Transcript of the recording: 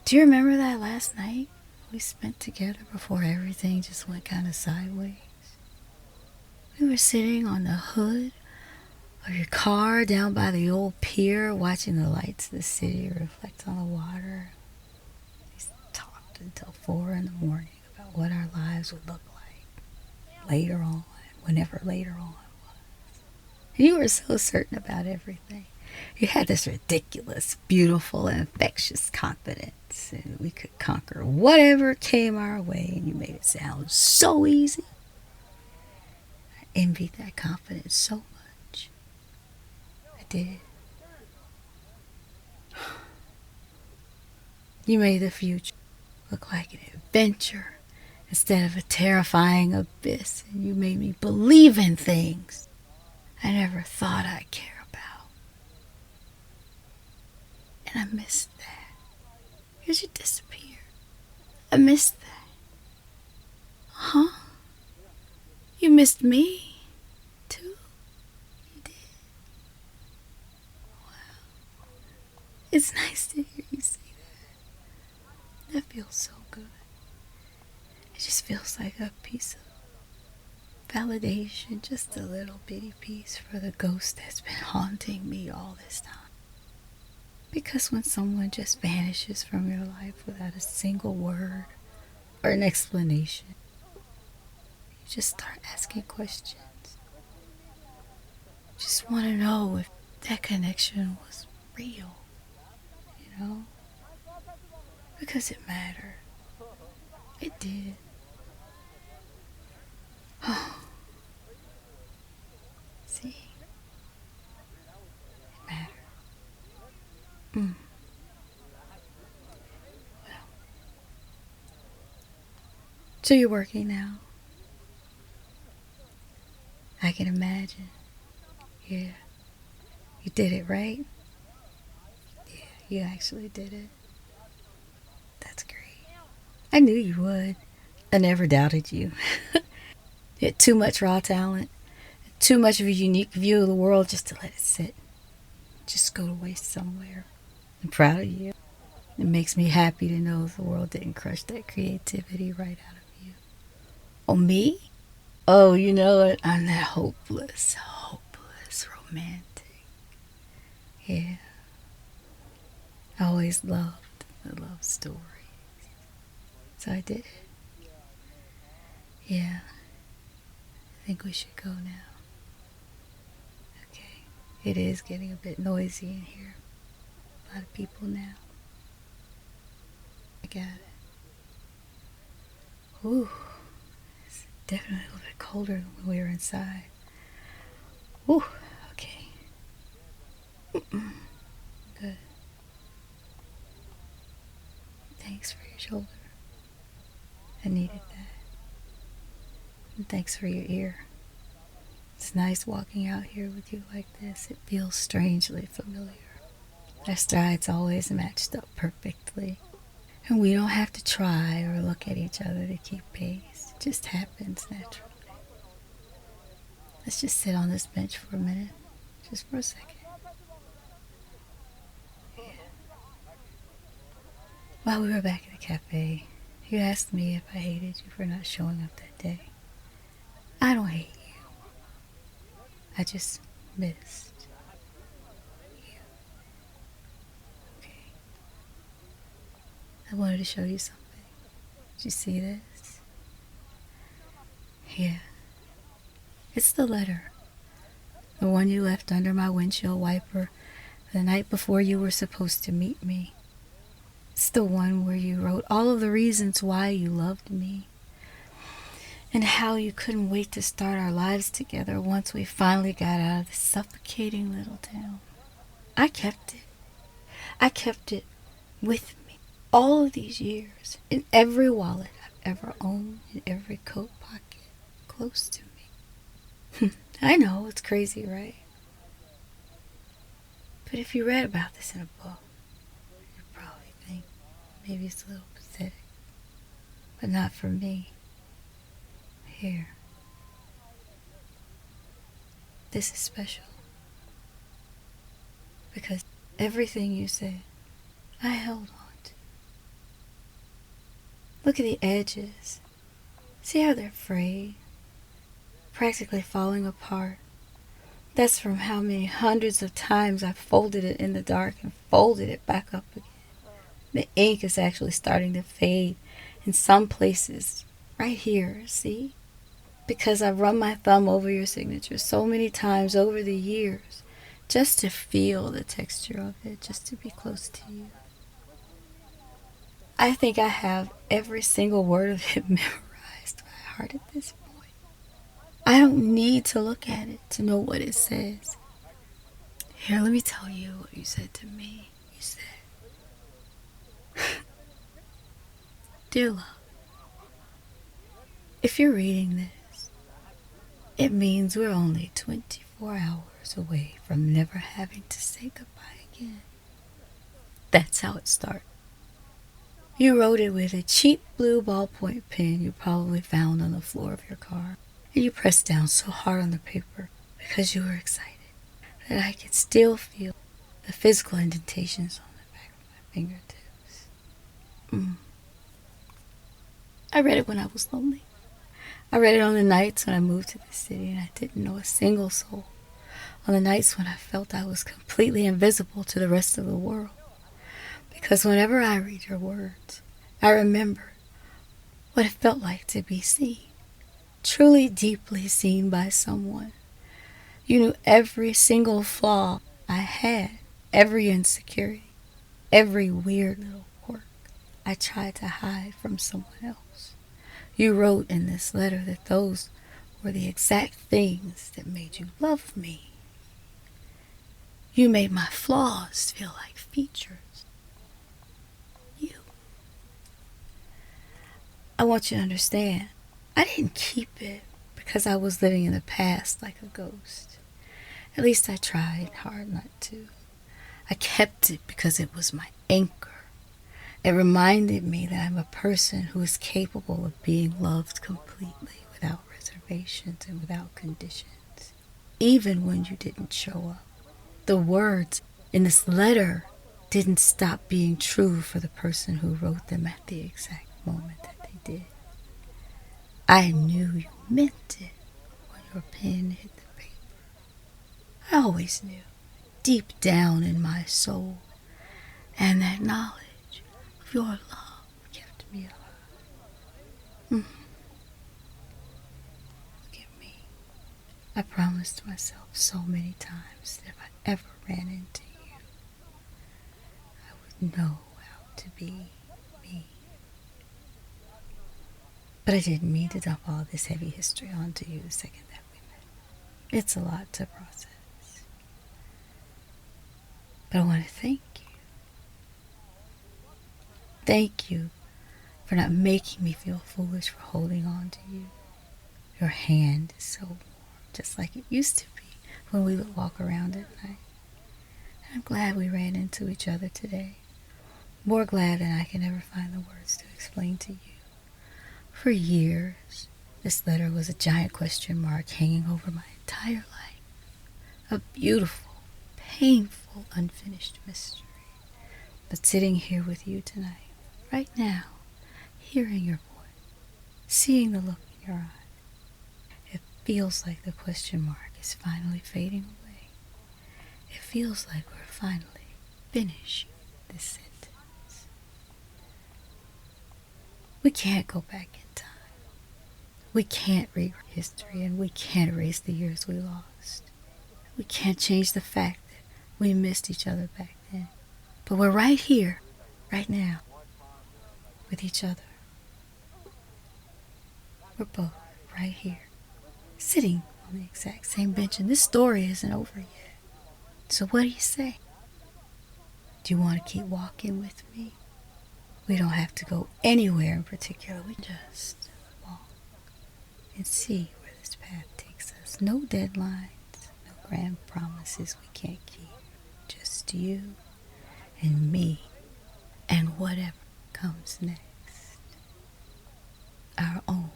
Do you remember that last night we spent together before everything just went kind of sideways? We were sitting on the hood of your car down by the old pier watching the lights of the city reflect on the water. We talked until 4 in the morning about what our lives would look like later on, whenever later on was. And you were so certain about everything. You had this ridiculous, beautiful, and infectious confidence, and we could conquer whatever came our way, and you made it sound so easy. I envied that confidence so much. I did. You made the future look like an adventure instead of a terrifying abyss, and you made me believe in things I never thought I'd care about. And I missed that. Because you disappeared. I missed that. Huh? You missed me, too? You did? Wow. It's nice to hear you say that. That feels so good. It just feels like a piece of validation, just a little bitty piece for the ghost that's been haunting me all this time. Because when someone just vanishes from your life without a single word or an explanation, you just start asking questions. You just want to know if that connection was real, you know? Because it mattered. It did. Oh. See? It mattered. Well. So you're working now? I can imagine. Yeah. You did it, right? Yeah, you actually did it. That's great. I knew you would. I never doubted you. You had too much raw talent, too much of a unique view of the world just to let it sit. Just go to waste somewhere. I'm proud of you. It makes me happy to know the world didn't crush that creativity right out of you. Oh, me? Oh, you know what? I'm that hopeless romantic. Yeah. I always loved the love stories. So I did it. Yeah. I think we should go now. Okay. It is getting a bit noisy in here. A lot of people now. I got it. Ooh. It's definitely a little bit colder than when we were inside. Ooh. Okay. Good. Thanks for your shoulder. I needed that. And thanks for your ear. It's nice walking out here with you like this. It feels strangely familiar. Our strides always matched up perfectly. And we don't have to try or look at each other to keep pace. It just happens naturally. Let's just sit on this bench for a minute. Just for a second. Yeah. While we were back at the cafe, you asked me if I hated you for not showing up that day. I don't hate you. I just missed you. Okay. I wanted to show you something. Did you see this? Yeah. It's the letter. The one you left under my windshield wiper the night before you were supposed to meet me. It's the one where you wrote all of the reasons why you loved me. And how you couldn't wait to start our lives together once we finally got out of this suffocating little town. I kept it. I kept it with me all of these years, in every wallet I've ever owned, in every coat pocket close to me. I know, it's crazy, right? But if you read about this in a book, you'd probably think maybe it's a little pathetic. But not for me. Here. This is special. Because everything you said, I held on to. Look at the edges. See how they're frayed, practically falling apart. That's from how many hundreds of times I folded it in the dark and folded it back up again. The ink is actually starting to fade in some places. Right here, see? Because I've run my thumb over your signature so many times over the years just to feel the texture of it, just to be close to you. I think I have every single word of it memorized by heart at this point. I don't need to look at it to know what it says. Here, let me tell you what you said to me. You said, "Dear love, if you're reading this, it means we're only 24 hours away from never having to say goodbye again." That's how it started. You wrote it with a cheap blue ballpoint pen you probably found on the floor of your car. And you pressed down so hard on the paper because you were excited that I could still feel the physical indentations on the back of my fingertips. I read it when I was lonely. I read it on the nights when I moved to the city and I didn't know a single soul. On the nights when I felt I was completely invisible to the rest of the world. Because whenever I read your words, I remember what it felt like to be seen. Truly, deeply seen by someone. You knew every single flaw I had, every insecurity, every weird little quirk I tried to hide from someone else. You wrote in this letter that those were the exact things that made you love me. You made my flaws feel like features. You. I want you to understand, I didn't keep it because I was living in the past like a ghost. At least I tried hard not to. I kept it because it was my anchor. It reminded me that I'm a person who is capable of being loved completely without reservations and without conditions, even when you didn't show up. The words in this letter didn't stop being true for the person who wrote them at the exact moment that they did. I knew you meant it when your pen hit the paper. I always knew, deep down in my soul, and that knowledge of your love kept me alive. Look at me. I promised myself so many times that if I ever ran into you, I would know how to be me. But I didn't mean to dump all this heavy history onto you the second that we met. It's a lot to process. But I want to thank you. Thank you for not making me feel foolish for holding on to you. Your hand is so warm, just like it used to be when we would walk around at night. And I'm glad we ran into each other today. More glad than I can ever find the words to explain to you. For years, this letter was a giant question mark hanging over my entire life. A beautiful, painful, unfinished mystery. But sitting here with you tonight, right now, hearing your voice, seeing the look in your eye, it feels like the question mark is finally fading away. It feels like we're finally finishing this sentence. We can't go back in time. We can't rewrite history, and we can't erase the years we lost. We can't change the fact that we missed each other back then. But we're right here, right now, with each other. We're both right here, sitting on the exact same bench, and this story isn't over yet. So what do you say? Do you want to keep walking with me? We don't have to go anywhere in particular. We just walk and see where this path takes us. No deadlines, no grand promises we can't keep. Just you and me and whatever comes next. Our own